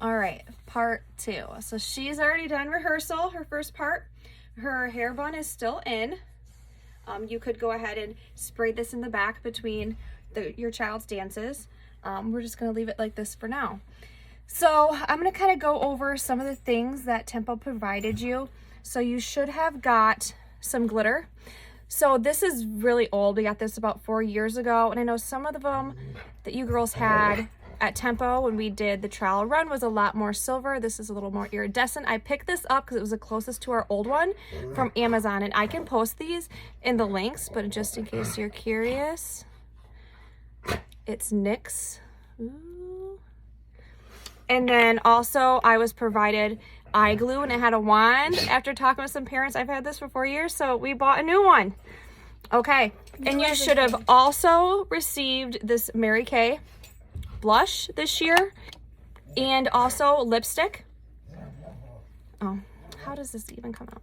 All right, part 2. So she's already done rehearsal, her first part. Her hair bun is still in. You could go ahead and spray this in the back between your child's dances. We're just gonna leave it like this for now. So I'm gonna kind of go over some of the things that Tempo provided you. So you should have got some glitter. So this is really old. We got this about 4 years ago. And I know some of them that you girls had at Tempo when we did the trial run was a lot more silver. This is a little more iridescent. I picked this up because it was the closest to our old one from Amazon, and I can post these in the links, but just in case you're curious, it's NYX. Ooh. And then also I was provided eye glue, and it had a wand. After talking with some parents, I've had this for 4 years, so we bought a new one. Okay, and you should have also received this Mary Kay blush this year, and also lipstick. Oh, how does this even come out?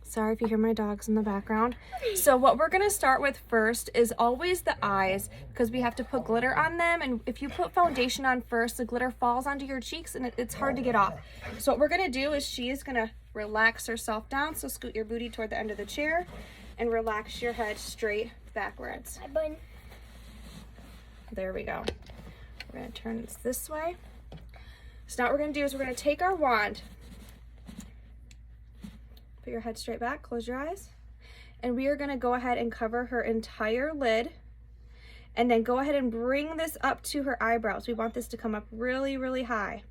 Sorry if you hear my dogs in the background. So what we're gonna start with first is always the eyes, because we have to put glitter on them, and if you put foundation on first, the glitter falls onto your cheeks and it's hard to get off. So what we're gonna do is she is gonna relax herself down, so scoot your booty toward the end of the chair and relax your head straight backwards. There we go. We're gonna turn this way. So now what we're gonna do is we're gonna take our wand, put your head straight back, close your eyes, and we are gonna go ahead and cover her entire lid, and then go ahead and bring this up to her eyebrows. We want this to come up really, really high.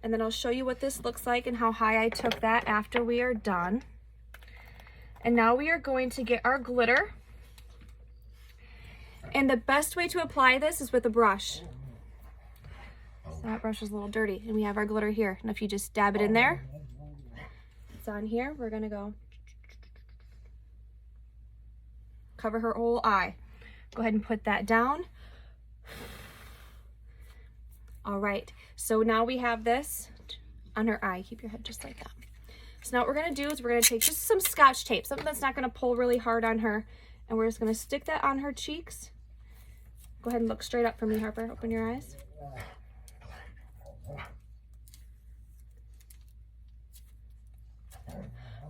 And then I'll show you what this looks like and how high I took that after we are done. And now we are going to get our glitter. And the best way to apply this is with a brush. So that brush is a little dirty, and we have our glitter here. And if you just dab it in there, it's on here. We're gonna go cover her whole eye. Go ahead and put that down. All right, so now we have this on her eye. Keep your head just like that. So now what we're gonna do is we're gonna take just some Scotch tape, something that's not gonna pull really hard on her, and we're just gonna stick that on her cheeks. Go ahead and look straight up for me, Harper. Open your eyes.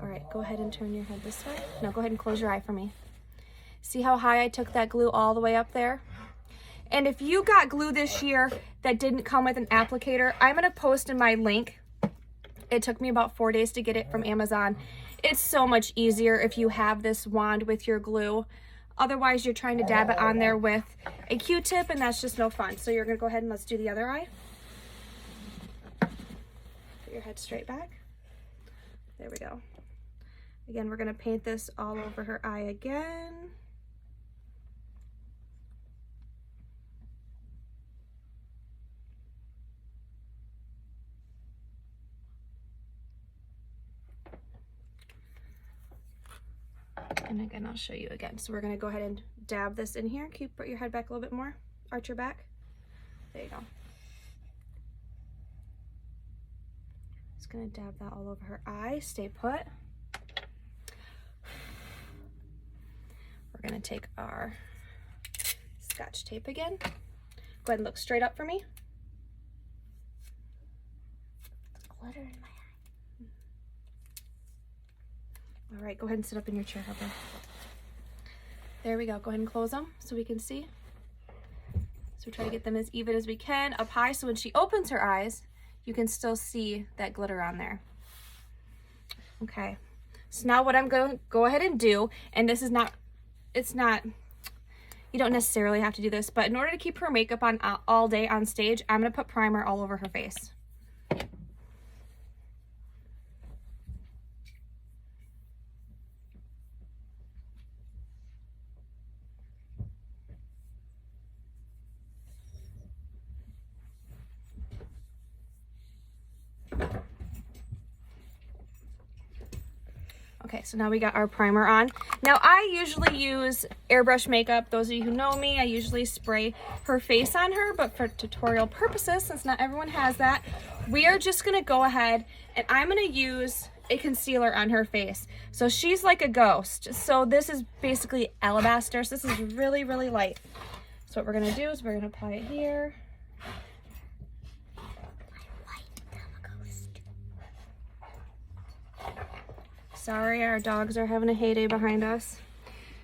All right, go ahead and turn your head this way. Now go ahead and close your eye for me. See how high I took that glue all the way up there? And if you got glue this year that didn't come with an applicator, I'm gonna post in my link. It took me about 4 days to get it from Amazon. It's so much easier if you have this wand with your glue. Otherwise, you're trying to dab it on there with a Q-tip, and that's just no fun. So you're gonna go ahead and let's do the other eye. Put your head straight back. There we go. Again, we're gonna paint this all over her eye again. And again, I'll show you again. So we're gonna go ahead and dab this in here. Put your head back a little bit more. Arch your back. There you go. Just gonna dab that all over her eye. Stay put. We're gonna take our Scotch tape again. Go ahead and look straight up for me. Glitter in my eye. All right, go ahead and sit up in your chair, Harper. There we go. Go ahead and close them so we can see. So we try to get them as even as we can up high, so when she opens her eyes, you can still see that glitter on there. Okay, so now what I'm going to go ahead and do, and this is not, you don't necessarily have to do this, but in order to keep her makeup on all day on stage, I'm going to put primer all over her face. Okay, so now we got our primer on. Now I usually use airbrush makeup. Those of you who know me, I usually spray her face on her, but for tutorial purposes, since not everyone has that, we are just gonna go ahead and I'm gonna use a concealer on her face. So she's like a ghost. So this is basically alabaster. So this is really, really light. So what we're gonna do is we're gonna apply it here. Sorry, our dogs are having a heyday behind us.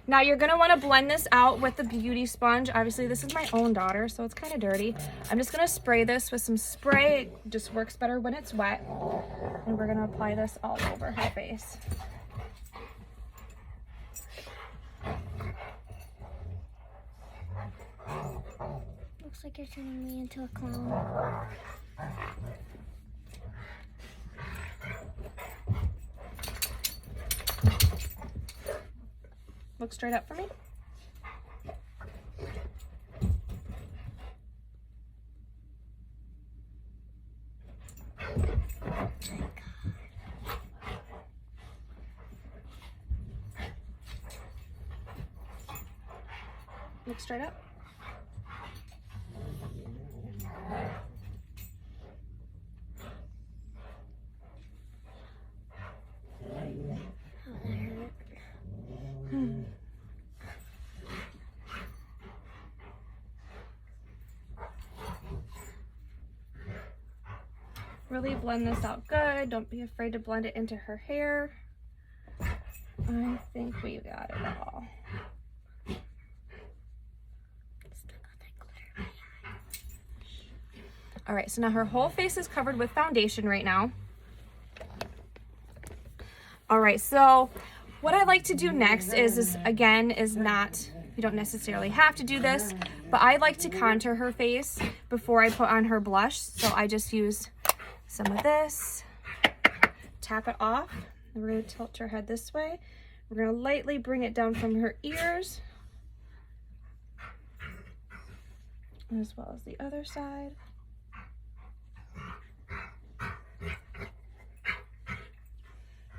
Now you're gonna wanna blend this out with the beauty sponge. Obviously this is my own daughter, so it's kind of dirty. I'm just gonna spray this with some spray. It just works better when it's wet. And we're gonna apply this all over her face. Looks like you're turning me into a clown. Look straight up for me. Look straight up. Really blend this out good. Don't be afraid to blend it into her hair. I think we got it all. All right, so now her whole face is covered with foundation right now. All right, so what I like to do next is again, not, you don't necessarily have to do this, but I like to contour her face before I put on her blush. So I just use some of this, tap it off, and we're gonna tilt her head this way. We're gonna lightly bring it down from her ears, as well as the other side.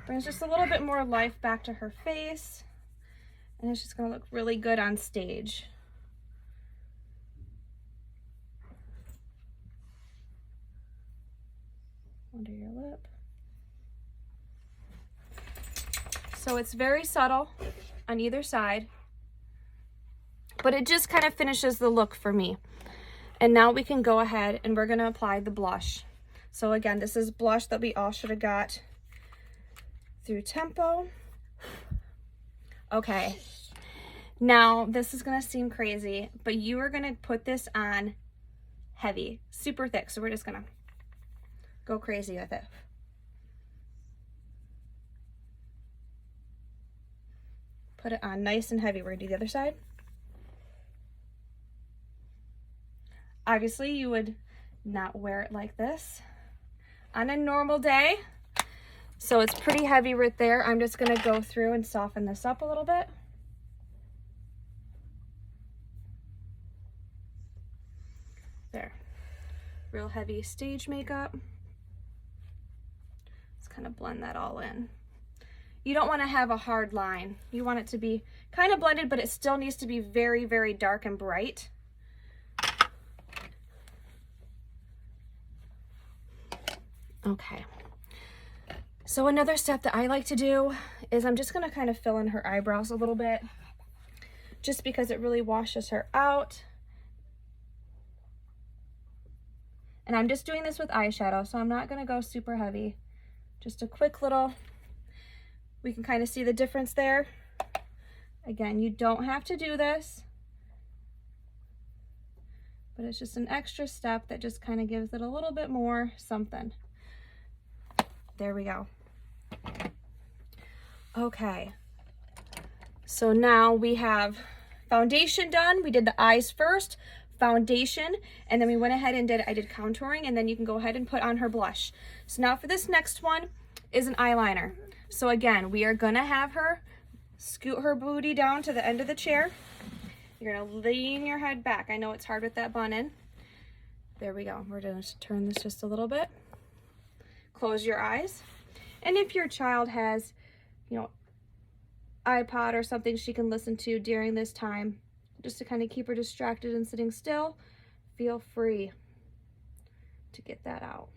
Brings just a little bit more life back to her face, and it's just gonna look really good on stage. Under your lip. So it's very subtle on either side, but it just kind of finishes the look for me. And now we can go ahead and we're gonna apply the blush. So again, this is blush that we all should have got through Tempo. Okay, now this is gonna seem crazy, but you are gonna put this on heavy, super thick. So we're just gonna go crazy with it. Put it on nice and heavy. We're gonna do the other side. Obviously, you would not wear it like this on a normal day. So it's pretty heavy right there. I'm just gonna go through and soften this up a little bit. There. Real heavy stage makeup. Kind of blend that all in. You don't want to have a hard line. You want it to be kind of blended, but it still needs to be very, very dark and bright. Okay. So another step that I like to do is I'm just going to kind of fill in her eyebrows a little bit, just because it really washes her out. And I'm just doing this with eyeshadow, so I'm not going to go super heavy. Just a quick little, we can kind of see the difference there. Again, you don't have to do this, but it's just an extra step that just kind of gives it a little bit more something. There we go. Okay, so now we have foundation done. We did the eyes first, foundation, and then we went ahead and I did contouring, and then you can go ahead and put on her blush. So now for this next one is an eyeliner. So again, we are gonna have her scoot her booty down to the end of the chair. You're gonna lean your head back. I know it's hard with that bun in. There we go. We're gonna turn this just a little bit. Close your eyes. And if your child has, you know, iPod or something she can listen to during this time, just to kind of keep her distracted and sitting still, feel free to get that out.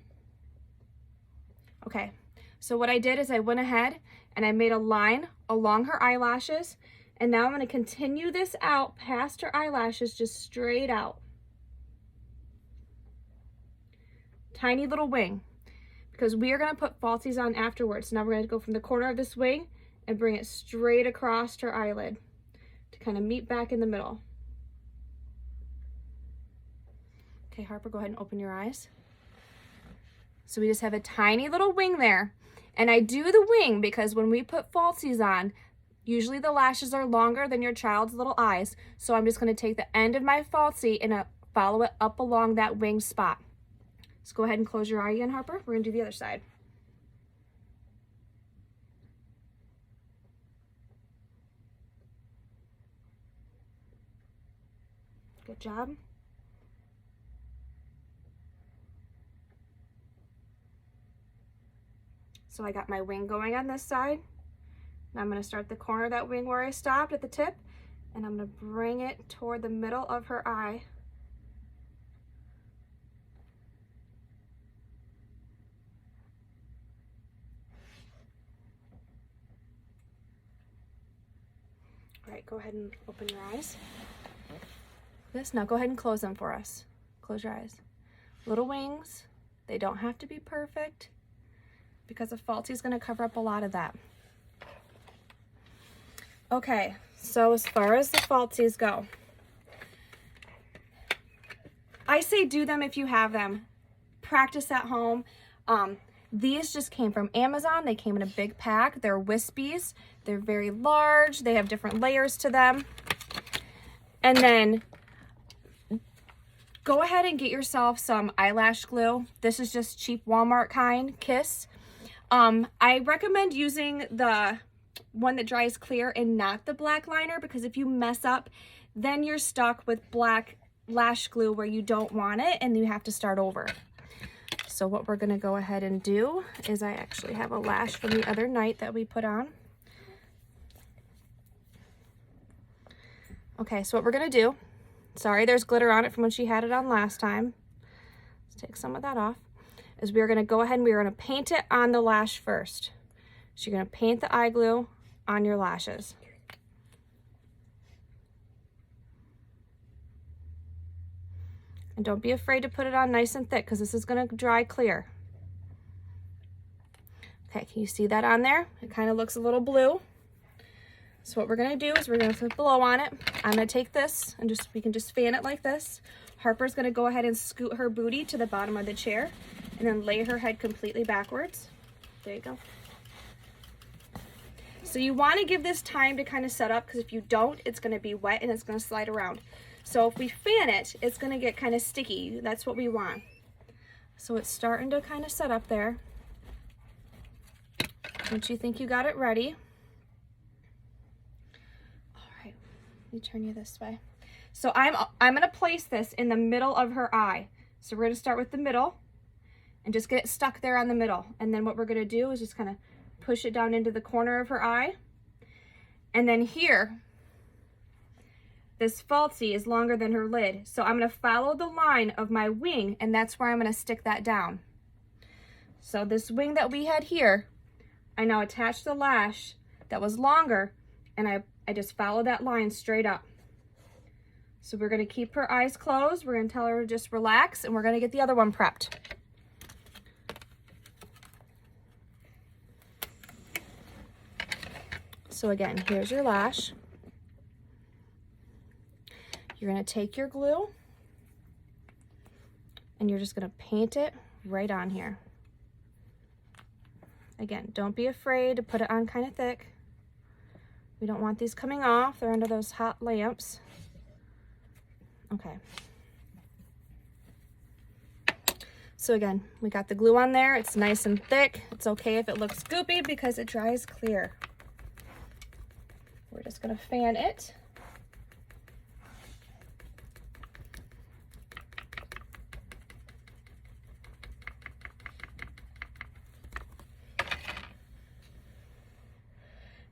Okay, So what I did is I went ahead and I made a line along her eyelashes, and now I'm going to continue this out past her eyelashes, just straight out. Tiny little wing, because we are going to put falsies on afterwards. Now we're going to go from the corner of this wing and bring it straight across her eyelid to kind of meet back in the middle. Okay, Harper, go ahead and open your eyes. So we just have a tiny little wing there. And I do the wing because when we put falsies on, usually the lashes are longer than your child's little eyes. So I'm just going to take the end of my falsie and follow it up along that wing spot. So go ahead and close your eye again, Harper. We're going to do the other side. Good job. So I got my wing going on this side. Now I'm going to start the corner of that wing where I stopped at the tip, and I'm going to bring it toward the middle of her eye. All right, go ahead and open your eyes. Now go ahead and close them for us. Close your eyes. Little wings, they don't have to be perfect, because a falsie is going to cover up a lot of that. Okay, so as far as the falsies go, I say do them if you have them. Practice at home. These just came from Amazon. They came in a big pack. They're wispies. They're very large. They have different layers to them. And then go ahead and get yourself some eyelash glue. This is just cheap Walmart kind, Kiss. I recommend using the one that dries clear and not the black liner, because if you mess up, then you're stuck with black lash glue where you don't want it and you have to start over. So what we're going to go ahead and do is, I actually have a lash from the other night that we put on. Okay, so what we're going to do, sorry there's glitter on it from when she had it on last time. Let's take some of that off. Is we're going to go ahead and we're going to paint it on the lash first. So you're going to paint the eye glue on your lashes. And don't be afraid to put it on nice and thick, because this is going to dry clear. Okay, can you see that on there? It kind of looks a little blue. So what we're going to do is we're going to blow on it. I'm going to take this and we can just fan it like this. Harper's going to go ahead and scoot her booty to the bottom of the chair and then lay her head completely backwards. There you go. So you want to give this time to kind of set up, because if you don't, it's going to be wet and it's going to slide around. So if we fan it, it's going to get kind of sticky. That's what we want. So it's starting to kind of set up there. Once you think you got it ready. All right, let me turn you this way. So I'm going to place this in the middle of her eye. So we're going to start with the middle and just get it stuck there on the middle. And then what we're going to do is just kind of push it down into the corner of her eye. And then here, this falsie is longer than her lid. So I'm going to follow the line of my wing, and that's where I'm going to stick that down. So this wing that we had here, I now attached the lash that was longer, and I just follow that line straight up. So we're going to keep her eyes closed. We're going to tell her to just relax, and we're going to get the other one prepped. So again, here's your lash. You're going to take your glue and you're just going to paint it right on here. Again, don't be afraid to put it on kind of thick. We don't want these coming off. They're under those hot lamps. Okay. So again, we got the glue on there. It's nice and thick. It's okay if it looks goopy because it dries clear. We're just going to fan it.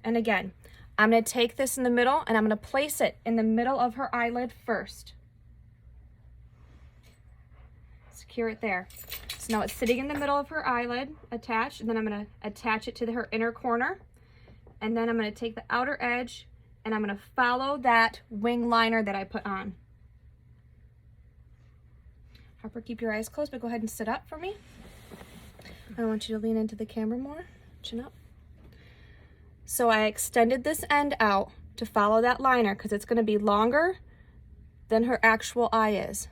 And again, I'm going to take this in the middle and I'm going to place it in the middle of her eyelid first. So secure it there. So now it's sitting in the middle of her eyelid, attached, and then I'm gonna attach it to her inner corner. And then I'm gonna take the outer edge and I'm gonna follow that wing liner that I put on. Harper, keep your eyes closed, but go ahead and sit up for me. I want you to lean into the camera more, chin up. So I extended this end out to follow that liner because it's gonna be longer than her actual eye is.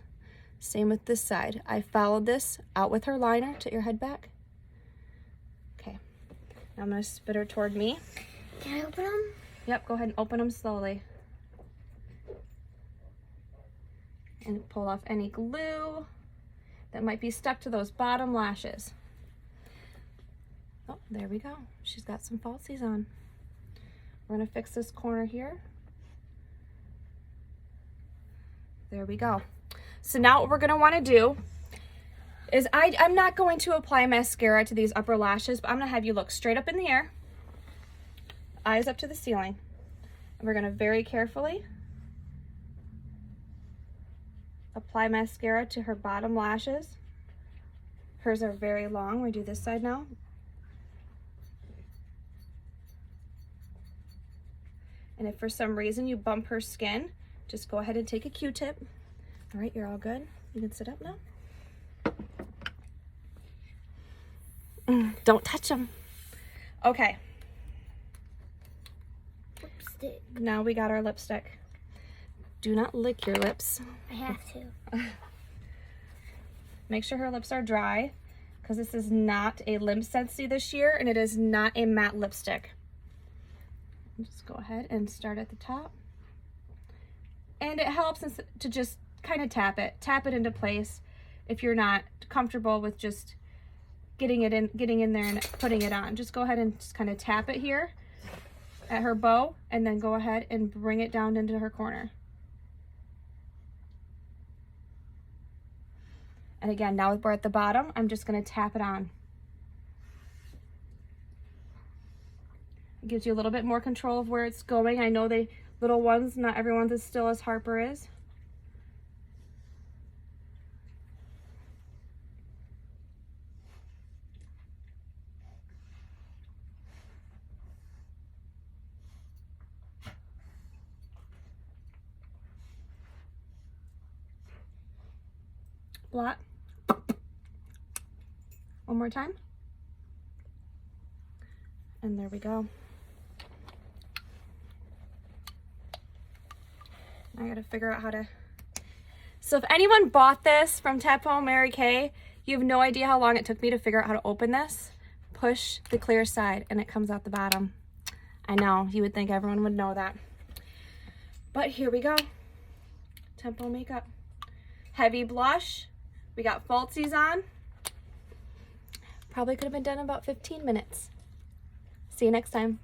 Same with this side. I followed this out with her liner. Tilt your head back. Okay, now I'm gonna spit her toward me. Can I open them? Yep, go ahead and open them slowly. And pull off any glue that might be stuck to those bottom lashes. Oh, there we go. She's got some falsies on. We're gonna fix this corner here. There we go. So now what we're gonna wanna do is I'm not going to apply mascara to these upper lashes, but I'm gonna have you look straight up in the air, eyes up to the ceiling. And we're gonna very carefully apply mascara to her bottom lashes. Hers are very long. We do this side now. And if for some reason you bump her skin, just go ahead and take a Q-tip. All right, you're all good. You can sit up now. Don't touch them. Okay. Lipstick. Now we got our lipstick. Do not lick your lips. I have to. Make sure her lips are dry because this is not a Limp Scentsy this year and it is not a matte lipstick. Just go ahead and start at the top. And it helps to just kind of tap it into place if you're not comfortable with just getting in there and putting it on. Just go ahead and just kind of tap it here at her bow and then go ahead and bring it down into her corner. And again, now we're at the bottom, I'm just gonna tap it on. It gives you a little bit more control of where it's going. I know the little ones, not everyone's as still as Harper is. Blot. One more time. And there we go. I gotta figure out how to... So if anyone bought this from Tapo Mary Kay, you have no idea how long it took me to figure out how to open this. Push the clear side and it comes out the bottom. I know, you would think everyone would know that. But here we go. Tempo makeup. Heavy blush. We got falsies on. Probably could have been done in about 15 minutes. See you next time.